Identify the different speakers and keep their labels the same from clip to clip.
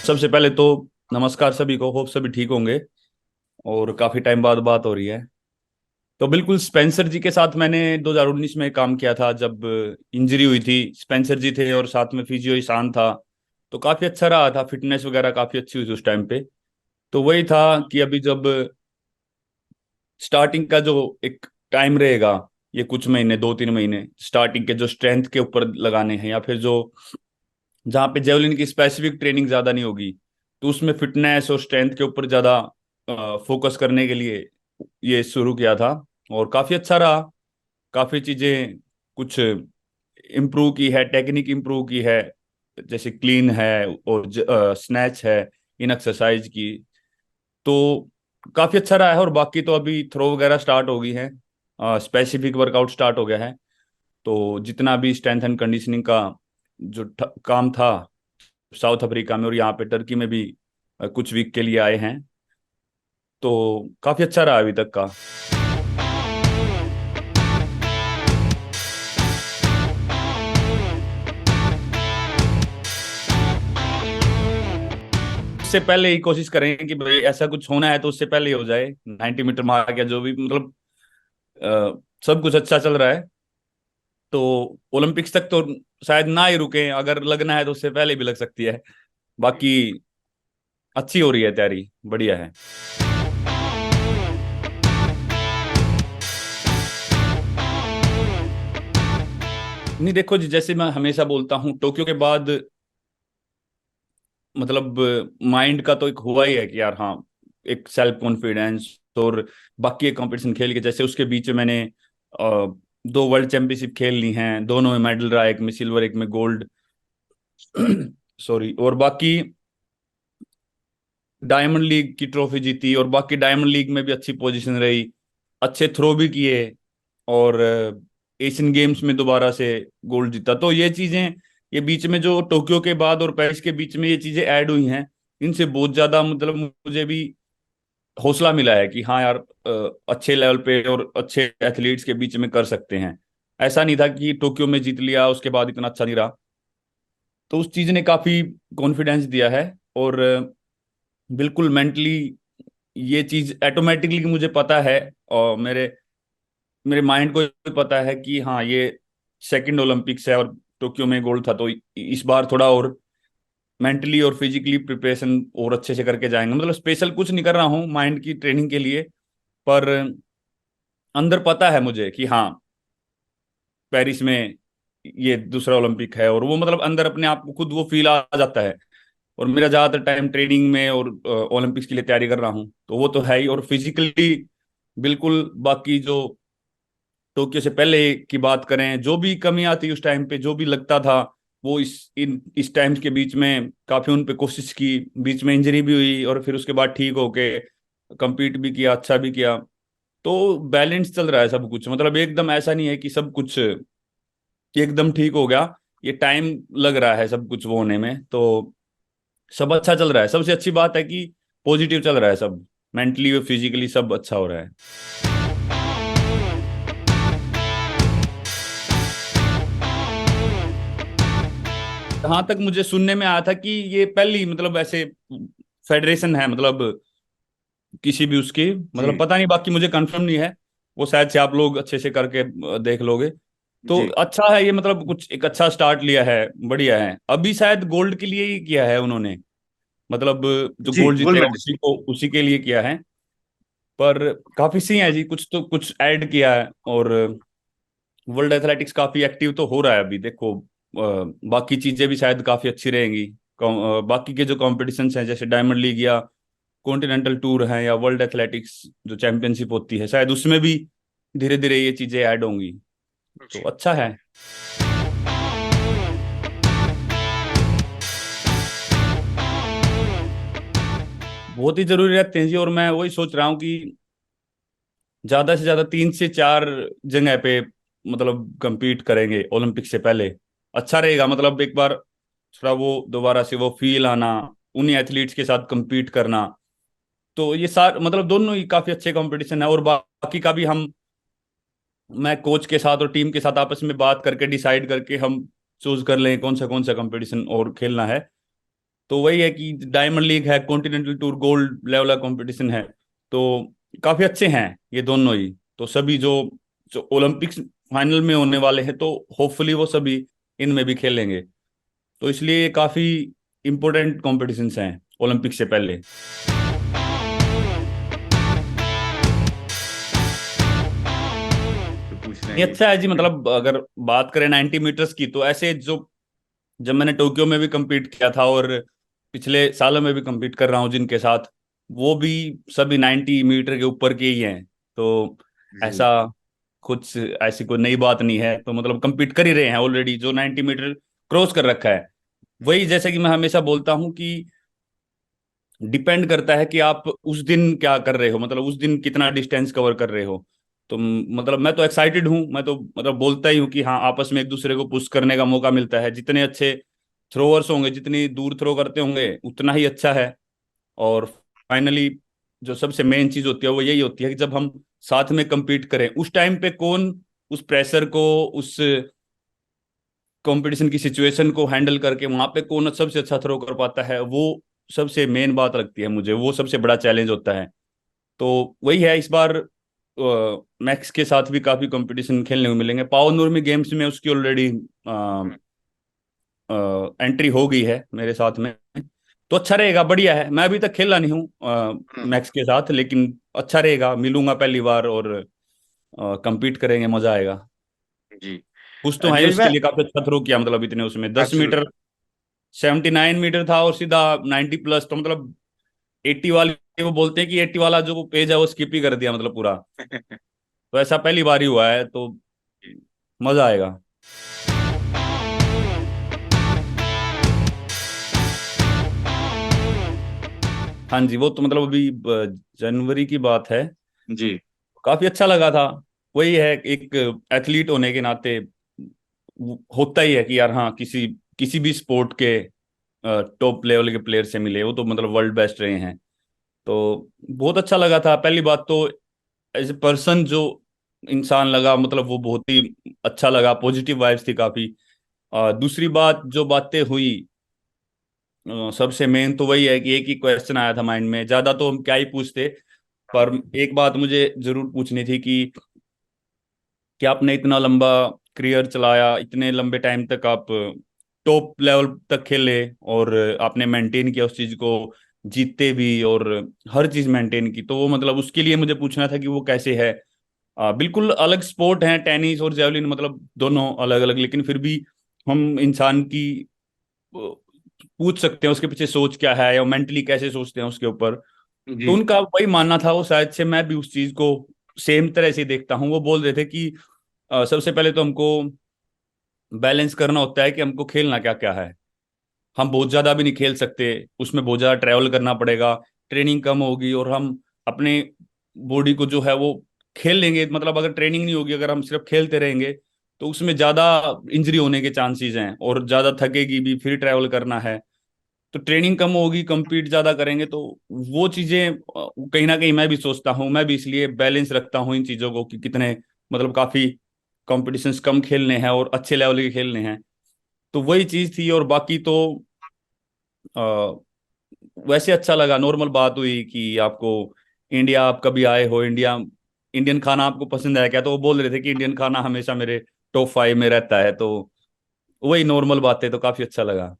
Speaker 1: सबसे पहले तो नमस्कार सभी को। होप सभी ठीक होंगे। और काफी टाइम बाद बात हो रही है। तो बिल्कुल स्पेंसर जी के साथ मैंने 2019 में काम किया था, जब इंजरी हुई थी। स्पेंसर जी थे और साथ में फिजियो ईशान था। तो काफी अच्छा रहा था, फिटनेस वगैरह काफी अच्छी हुई थी उस टाइम पे। तो वही था कि अभी जब स्टार्टिंग का जो एक टाइम रहेगा, ये कुछ महीने 2-3 महीने स्टार्टिंग के जो स्ट्रेंथ के ऊपर लगाने हैं, या फिर जो जहाँ पे जेवलिन की स्पेसिफिक ट्रेनिंग ज्यादा नहीं होगी, तो उसमें फिटनेस और स्ट्रेंथ के ऊपर ज्यादा फोकस करने के लिए ये शुरू किया था। और काफी अच्छा रहा। काफी चीजें कुछ इम्प्रूव की है, टेक्निक इम्प्रूव की है, जैसे क्लीन है और स्नैच है इन एक्सरसाइज की। तो काफी अच्छा रहा है। और बाकी तो अभी थ्रो वगैरह स्टार्ट हो गई है, स्पेसिफिक वर्कआउट स्टार्ट हो गया है। तो जितना भी स्ट्रेंथ एंड कंडीशनिंग का जो काम था साउथ अफ्रीका में और यहाँ पे टर्की में भी कुछ वीक के लिए आए हैं। तो काफी अच्छा रहा अभी तक का। उससे पहले ही कोशिश करेंगे कि भाई ऐसा कुछ होना है तो उससे पहले ही हो जाए। 90 मीटर मार्क या जो भी, मतलब सब कुछ अच्छा चल रहा है। तो ओलंपिक्स तक तो शायद ना ही रुके, अगर लगना है तो उससे पहले भी लग सकती है। बाकी अच्छी हो रही है तैयारी, बढ़िया है। नहीं देखो जी, जैसे मैं हमेशा बोलता हूँ, टोक्यो के बाद मतलब माइंड का तो एक हुआ ही है कि यार हाँ, एक सेल्फ कॉन्फिडेंस। और बाकी एक कंपटीशन खेल के, जैसे उसके बीच में मैंने 2 वर्ल्ड चैंपियनशिप खेल ली हैं, दोनों में मेडल रहा, एक में सिल्वर एक में गोल्ड। सॉरी। और बाकी डायमंड लीग की ट्रॉफी जीती, और बाकी डायमंड लीग में भी अच्छी पोजीशन रही, अच्छे थ्रो भी किए। और एशियन गेम्स में दोबारा से गोल्ड जीता। तो ये चीजें, ये बीच में जो टोक्यो के बाद और पेरिस के बीच में ये चीजें ऐड हुई हैं, इनसे बहुत ज्यादा मतलब मुझे भी हौसला मिला है कि हाँ यार, अच्छे लेवल पे और अच्छे एथलीट्स के बीच में कर सकते हैं। ऐसा नहीं था कि टोक्यो में जीत लिया उसके बाद इतना अच्छा नहीं रहा। तो उस चीज ने काफी कॉन्फिडेंस दिया है। और बिल्कुल मेंटली ये चीज ऑटोमेटिकली मुझे पता है, और मेरे मेरे माइंड को भी पता है कि हाँ, ये सेकंड ओलंपिक्स है और टोक्यो में गोल्ड था, तो इस बार थोड़ा और मेंटली और फिजिकली प्रिपरेशन और अच्छे से करके जाएंगे। मतलब स्पेशल कुछ नहीं कर रहा हूँ माइंड की ट्रेनिंग के लिए, पर अंदर पता है मुझे कि हाँ, पेरिस में ये दूसरा ओलंपिक है। और वो मतलब अंदर अपने आप को खुद वो फील आ जाता है। और मेरा ज्यादातर टाइम ट्रेनिंग में और ओलंपिक्स के लिए तैयारी कर रहा हूँ, तो वो तो है ही। और फिजिकली बिल्कुल, बाकी जो टोक्यो से पहले की बात करें, जो भी कमी आती उस टाइम पे, जो भी लगता था, वो इस टाइम के बीच में काफी उन पे कोशिश की। बीच में इंजरी भी हुई और फिर उसके बाद ठीक होके compete भी किया, अच्छा भी किया। तो बैलेंस चल रहा है सब कुछ। मतलब एकदम ऐसा नहीं है कि सब कुछ एकदम ठीक हो गया। ये टाइम लग रहा है सब कुछ वो होने में। तो सब अच्छा चल रहा है। सबसे अच्छी बात है कि पॉजिटिव चल रहा है सब, मेंटली और फिजिकली सब अच्छा हो रहा है। जहां तक मुझे सुनने में आया था कि ये पहली मतलब ऐसे फेडरेशन है, मतलब किसी भी उसकी, मतलब
Speaker 2: जी
Speaker 1: पता नहीं, बाकी मुझे कंफर्म नहीं है। वो शायद से आप लोग अच्छे से करके देख लोगे। तो
Speaker 2: जी
Speaker 1: अच्छा है ये, मतलब कुछ एक अच्छा स्टार्ट लिया है, बढ़िया है। अभी शायद गोल्ड के लिए ही किया है उन्होंने, मतलब जो
Speaker 2: जी
Speaker 1: गोल्ड
Speaker 2: गोल्ड
Speaker 1: जीतेगा
Speaker 2: मेडलिस्ट।
Speaker 1: उसी के लिए किया है। पर काफी सही है जी, कुछ तो कुछ ऐड किया है। और वर्ल्ड एथलेटिक्स काफी एक्टिव तो हो रहा है अभी, देखो बाकी चीजें भी शायद काफी अच्छी रहेंगी। बाकी के जो कॉम्पिटिशन्स हैं, जैसे डायमंड लीग या कॉन्टिनेंटल टूर है या वर्ल्ड एथलेटिक्स जो चैंपियनशिप होती है, शायद उसमें भी धीरे धीरे ये चीजें ऐड होंगी। तो अच्छा है। बहुत ही जरूरी रहते हैं जी। और मैं वही सोच रहा हूँ कि ज्यादा से ज्यादा 3 से 4 जगह पे मतलब compete करेंगे ओलंपिक से पहले। अच्छा रहेगा, मतलब एक बार थोड़ा वो दोबारा से वो फील आना, उन्हीं एथलीट्स के साथ compete करना। तो ये सार मतलब दोनों ही काफी अच्छे कंपटीशन है। और बाकी का भी हम, मैं कोच के साथ और टीम के साथ आपस में बात करके डिसाइड करके हम चूज कर लें कौन सा कंपटीशन और खेलना है। तो वही है कि डायमंड लीग है, कॉन्टिनेंटल टूर गोल्ड लेवल का कंपटीशन है, तो काफी अच्छे हैं ये दोनों ही। तो सभी जो जो ओलंपिक्स फाइनल में होने वाले हैं, तो होपफुली वो सभी इनमें भी खेलेंगे। तो इसलिए ये काफी इंपॉर्टेंट कॉम्पिटिशन्स हैं ओलंपिक से पहले।
Speaker 2: तो पूछ रहे हैं
Speaker 1: ये
Speaker 2: ये।
Speaker 1: अच्छा है जी, मतलब अगर बात करें 90 मीटर्स की, तो ऐसे जो जब मैंने टोक्यो में भी compete किया था और पिछले सालों में भी compete कर रहा हूँ जिनके साथ, वो भी सभी 90 मीटर के ऊपर के ही हैं। तो
Speaker 2: जी।
Speaker 1: ऐसा कुछ ऐसी कोई नई बात नहीं है, तो मतलब compete कर ही रहे हैं ऑलरेडी, जो 90 मीटर क्रॉस कर रखा है। वही जैसे कि मैं हमेशा बोलता हूँ कि डिपेंड करता है कि आप उस दिन क्या कर रहे हो, मतलब उस दिन कितना डिस्टेंस कवर कर रहे हो। तो मतलब मैं तो एक्साइटेड हूँ, मैं तो मतलब बोलता ही हूँ कि हाँ, आपस में एक दूसरे को पुश करने का मौका मिलता है। जितने अच्छे थ्रोअर्स होंगे, जितनी दूर थ्रो करते होंगे, उतना ही अच्छा है। और फाइनली जो सबसे मेन चीज होती है वो यही होती है कि जब हम साथ में compete करें, उस टाइम पे कौन उस प्रेशर को, उस कंपटीशन की सिचुएशन को हैंडल करके वहां पे कौन सबसे अच्छा थ्रो कर पाता है, वो सबसे मेन बात लगती है मुझे, वो सबसे बड़ा चैलेंज होता है। तो वही है, इस बार मैक्स के साथ भी काफी कंपटीशन खेलने को मिलेंगे। पावर नूरमी गेम्स में उसकी ऑलरेडी
Speaker 2: हम्म।
Speaker 1: एंट्री हो गई है मेरे साथ में। तो अच्छा रहेगा, बढ़िया है। मैं अभी तक खेला नहीं हूँ
Speaker 2: हम्म।
Speaker 1: मैक्स के साथ, लेकिन अच्छा रहेगा, मिलूंगा पहली बार और compete करेंगे, मजा आएगा।
Speaker 2: जी।
Speaker 1: कुछ तो है
Speaker 2: नीरज
Speaker 1: उसके
Speaker 2: भाई।
Speaker 1: लिए, काफी अच्छा थ्रो किया, मतलब इतने उसमें 10 मीटर,
Speaker 2: एब्सोल्युटली।
Speaker 1: 79 मीटर था और सीधा 90 प्लस, तो मतलब 80 वाली, वो बोलते हैं कि 80 वाला जो पेज है वो स्किप ही कर दिया मतलब पूरा। तो ऐसा पहली बार ही हुआ है, तो मजा आएगा। हाँ जी, वो तो मतलब अभी जनवरी की बात है।
Speaker 2: जी।
Speaker 1: काफी अच्छा लगा था। वही है, एक एथलीट होने के नाते होता ही है कि यार हाँ, किसी किसी भी स्पोर्ट के टॉप लेवल के प्लेयर से मिले, वो तो मतलब वर्ल्ड बेस्ट रहे हैं। तो बहुत अच्छा लगा था। पहली बात तो एज ए पर्सन जो इंसान लगा, मतलब वो बहुत ही अच्छा लगा, पॉजिटिव वाइब्स थी काफी। दूसरी बात, जो बातें हुई, सबसे मेन तो वही है कि एक ही क्वेश्चन आया था माइंड में, ज्यादा तो हम क्या ही पूछते। पर एक बात मुझे जरूर पूछनी थी कि आपने इतना लंबा करियर चलाया, इतने लंबे टाइम तक आप टॉप लेवल तक खेले, और आपने मेंटेन किया उस चीज को, जीतते भी और हर चीज मेंटेन की, तो वो मतलब उसके लिए मुझे पूछना था कि वो कैसे है। बिल्कुल अलग स्पोर्ट हैं टेनिस और जेवलिन, मतलब दोनों अलग अलग, लेकिन फिर भी हम इंसान की पूछ सकते हैं उसके पीछे सोच क्या है, या मेंटली कैसे सोचते हैं उसके ऊपर। तो
Speaker 2: जी।
Speaker 1: उनका वही मानना था, वो शायद से मैं भी उस चीज को सेम तरह से देखता हूँ। वो बोल रहे थे कि सबसे पहले तो हमको बैलेंस करना होता है कि हमको खेलना क्या क्या है। हम बहुत ज्यादा भी नहीं खेल सकते, उसमें बहुत ज्यादा ट्रैवल करना पड़ेगा, ट्रेनिंग कम होगी, और हम अपने बॉडी को जो है वो खेल लेंगे, मतलब अगर ट्रेनिंग नहीं होगी, अगर हम सिर्फ खेलते रहेंगे, तो उसमें ज्यादा इंजरी होने के चांसेस हैं, और ज्यादा थकेगी भी, फिर ट्रैवल करना है। तो ट्रेनिंग कम होगी, compete ज्यादा करेंगे, तो वो चीजें कहीं ना कहीं मैं भी सोचता हूँ। मैं भी इसलिए बैलेंस रखता हूँ इन चीजों को, कि कितने मतलब काफी कॉम्पिटिशन्स कम खेलने हैं और अच्छे लेवल के खेलने हैं। तो वही चीज थी, और बाकी तो वैसे अच्छा लगा। नॉर्मल बात हुई कि आपको इंडिया, आप कभी आए हो इंडिया, इंडियन खाना आपको पसंद है क्या, तो वो बोल रहे थे कि इंडियन खाना हमेशा मेरे टॉप 5 में रहता है। तो वही नॉर्मल बातें, तो काफी अच्छा लगा।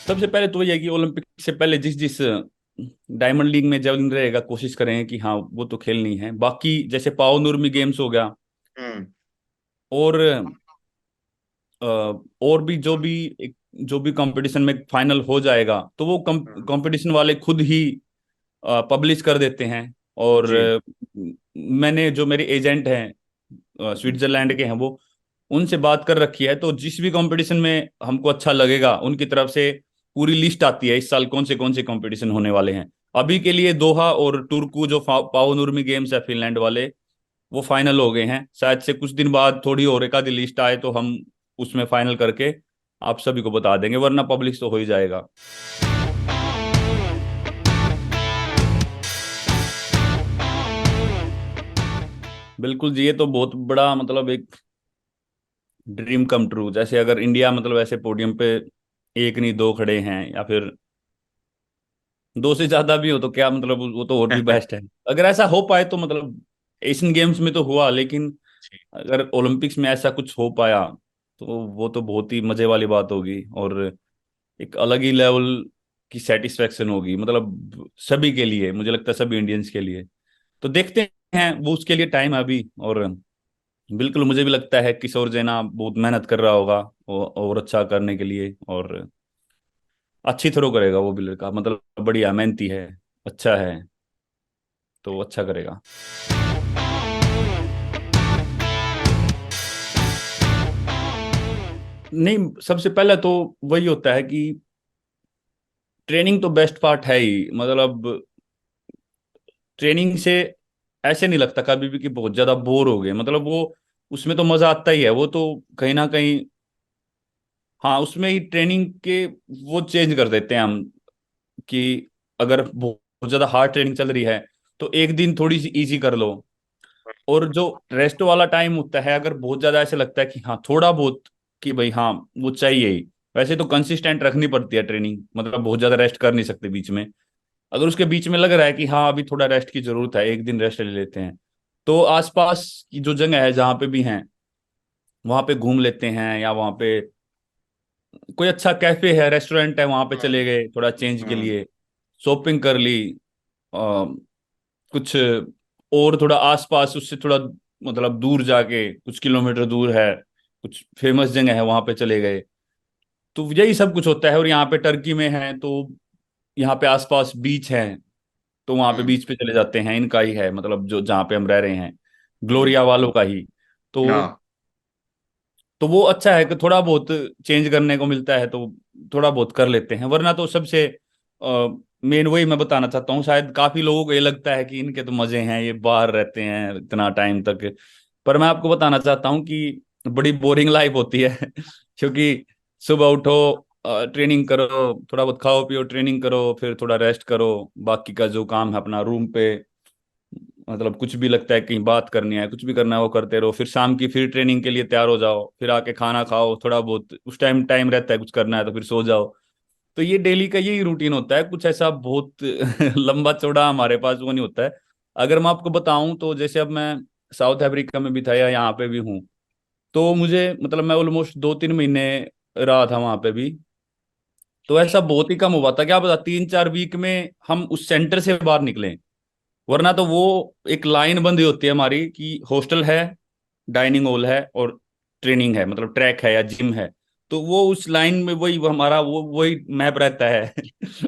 Speaker 1: सबसे पहले तो ये है कि ओलंपिक से पहले जिस जिस डायमंड लीग में जब रहेगा, कोशिश करें कि हाँ वो तो खेलनी है। बाकी जैसे पाओ नूरमी गेम्स हो गया,
Speaker 2: हम्म।
Speaker 1: और और भी जो भी कंपटीशन में फाइनल हो जाएगा, तो वो
Speaker 2: हम्म।
Speaker 1: कंपटीशन वाले खुद ही पब्लिश कर देते हैं। और
Speaker 2: जी।
Speaker 1: मैंने जो मेरे एजेंट हैं स्विट्जरलैंड के हैं, वो उनसे बात कर रखी है, तो जिस भी कंपटीशन में हमको अच्छा लगेगा, उनकी तरफ से पूरी लिस्ट आती है इस साल कौन से कंपटीशन होने वाले हैं। अभी के लिए दोहा और टुर्कू जो पाओ नूर्मी गेम्स है फिनलैंड वाले, वो फाइनल हो गए हैं। शायद से कुछ दिन बाद थोड़ी और एक आधी लिस्ट आए, तो हम उसमें फाइनल करके आप सभी को बता देंगे, वरना पब्लिश तो हो ही जाएगा। बिल्कुल जी, ये तो बहुत बड़ा मतलब एक ड्रीम कम ट्रू। जैसे अगर इंडिया मतलब ऐसे पोडियम पे एक नहीं दो खड़े हैं, या फिर दो से ज्यादा भी हो तो क्या मतलब, वो तो और भी बेस्ट है। अगर ऐसा हो पाए तो मतलब, एशियन गेम्स में तो हुआ, लेकिन
Speaker 2: जी।
Speaker 1: अगर ओलंपिक्स में ऐसा कुछ हो पाया तो वो तो बहुत ही मजे वाली बात होगी, और एक अलग ही लेवल की सेटिस्फेक्शन होगी मतलब सभी के लिए, मुझे लगता है सभी इंडियंस के लिए। तो देखते हैं, वो उसके लिए टाइम है अभी। और बिल्कुल मुझे भी लगता है किशोर जैना बहुत मेहनत कर रहा होगा और अच्छा करने के लिए, और अच्छी थ्रो करेगा वो भी लड़का, मतलब बढ़िया मेहनती है, अच्छा है, तो अच्छा करेगा। नहीं, सबसे पहले तो वही होता है कि ट्रेनिंग तो बेस्ट पार्ट है ही, मतलब ट्रेनिंग से ऐसे नहीं लगता कभी भी कि बहुत ज्यादा बोर हो गए, मतलब वो उसमें तो मजा आता ही है, वो तो कहीं ना कहीं। हाँ, उसमें ही ट्रेनिंग के वो चेंज कर देते हैं हम, कि अगर बहुत ज्यादा हार्ड ट्रेनिंग चल रही है तो एक दिन थोड़ी सी इजी कर लो, और जो रेस्ट वाला टाइम होता है, अगर बहुत ज्यादा ऐसे लगता है कि हाँ थोड़ा बहुत, कि भाई हाँ वो चाहिए ही। वैसे तो कंसिस्टेंट रखनी पड़ती है ट्रेनिंग, मतलब बहुत ज्यादा रेस्ट कर नहीं सकते बीच में। अगर उसके बीच में लग रहा है कि हाँ अभी थोड़ा रेस्ट की जरूरत है, एक दिन रेस्ट ले लेते हैं, तो आसपास की जो जगह है जहाँ पे भी हैं वहां पे घूम लेते हैं, या वहां पे कोई अच्छा कैफे है, रेस्टोरेंट है, वहां पे
Speaker 2: हम्म।
Speaker 1: चले गए थोड़ा चेंज के
Speaker 2: हम्म।
Speaker 1: लिए, शॉपिंग कर ली, कुछ और थोड़ा आसपास उससे थोड़ा मतलब दूर जाके, कुछ किलोमीटर दूर है कुछ फेमस जगह है वहां पे चले गए। तो यही सब कुछ होता है। और यहाँ पे टर्की में है तो यहाँ पे आसपास बीच है, तो वहां पे
Speaker 2: हम्म।
Speaker 1: बीच पे चले जाते हैं, इनका ही है मतलब जो जहाँ पे हम रह रहे हैं,
Speaker 2: हम्म।
Speaker 1: ग्लोरिया वालों का ही। तो
Speaker 2: हाँ।
Speaker 1: वो अच्छा है कि थोड़ा बहुत चेंज करने को मिलता है, तो थोड़ा बहुत कर लेते हैं, वरना तो सबसे मेन वही मैं बताना चाहता हूँ, शायद काफी लोगों को ये लगता है कि इनके तो मजे हैं, ये बाहर रहते हैं इतना टाइम तक, पर मैं आपको बताना चाहता हूँ कि बड़ी बोरिंग लाइफ होती है क्योंकि सुबह उठो, ट्रेनिंग करो, थोड़ा बहुत खाओ पियो, ट्रेनिंग करो, फिर थोड़ा रेस्ट करो, बाकी का जो काम है अपना रूम पे, मतलब कुछ भी लगता है कहीं बात करनी है, कुछ भी करना है वो करते रहो, फिर शाम की फिर ट्रेनिंग के लिए तैयार हो जाओ, फिर आके खाना खाओ, थोड़ा बहुत उस टाइम टाइम रहता है कुछ करना है तो फिर सो जाओ। तो ये डेली का यही रूटीन होता है, कुछ ऐसा बहुत लंबा चौड़ा हमारे पास वो नहीं होता है। अगर मैं आपको बताऊं तो जैसे अब मैं साउथ अफ्रीका में भी था या यहाँ पे भी हूँ, तो मुझे मतलब मैं ऑलमोस्ट 2-3 महीने रहा था वहां पे भी, तो ऐसा बहुत ही कम हुआ था, क्या पता 3-4 वीक में हम उस सेंटर से बाहर निकले। वरना तो वो एक लाइन बंदी होती है हमारी कि हॉस्टल है, डाइनिंग हॉल है, और ट्रेनिंग है, मतलब ट्रैक है या जिम है, तो वो उस लाइन में वही हमारा वो वही मैप रहता है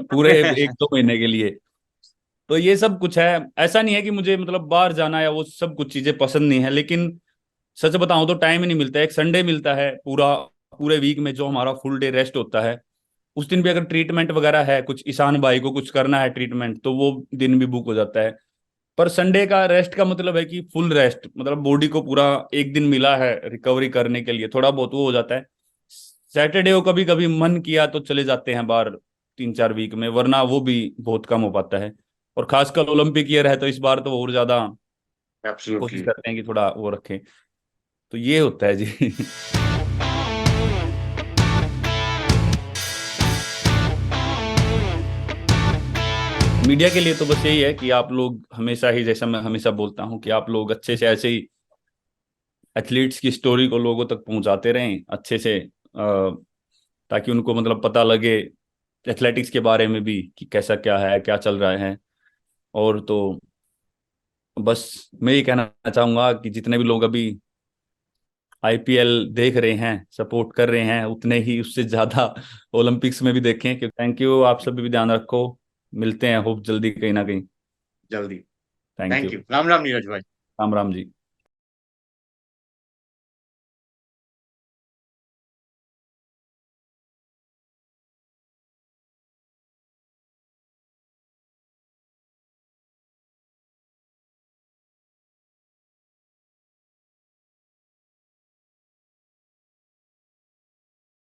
Speaker 1: पूरे 1-2 महीने के लिए। तो ये सब कुछ है। ऐसा नहीं है कि मुझे मतलब बाहर जाना या वो सब कुछ चीजें पसंद नहीं है, लेकिन सच बताऊं तो टाइम ही नहीं मिलता है। एक संडे मिलता है पूरा, पूरे वीक में जो हमारा फुल डे रेस्ट होता है, उस दिन भी अगर ट्रीटमेंट वगैरह है, कुछ ईशान भाई को कुछ करना है ट्रीटमेंट, तो वो दिन भी बुक हो जाता है। पर संडे का रेस्ट का मतलब है कि फुल रेस्ट, मतलब बॉडी को पूरा एक दिन मिला है रिकवरी करने के लिए, थोड़ा बहुत वो हो जाता है। सैटरडे को कभी कभी मन किया तो चले जाते हैं बाहर 3-4 वीक में, वरना वो भी बहुत कम हो पाता है। और खासकर ओलंपिक ईयर है तो इस बार तो और ज्यादा कोशिश
Speaker 2: एब्सोल्युटली।
Speaker 1: करते हैं कि थोड़ा वो रखें। तो ये होता है जी मीडिया के लिए तो बस यही है कि आप लोग हमेशा ही, जैसा मैं हमेशा बोलता हूँ, कि आप लोग अच्छे से ऐसे ही एथलीट्स की स्टोरी को लोगों तक पहुंचाते रहें अच्छे से, ताकि उनको मतलब पता लगे एथलेटिक्स के बारे में भी कि कैसा क्या है, क्या चल रहा है। और तो बस मैं ये कहना चाहूंगा कि जितने भी लोग अभी आईपीएल देख रहे हैं, सपोर्ट कर रहे हैं, उतने ही उससे ज्यादा ओलंपिक्स में भी देखें। क्योंकि थैंक यू, आप सभी भी ध्यान रखो, मिलते हैं होप जल्दी कहीं ना कहीं।
Speaker 2: जल्दी।
Speaker 1: Thank
Speaker 2: thank
Speaker 1: you.
Speaker 2: You. Ram Ram Neeraj भाई।
Speaker 1: राम राम जी।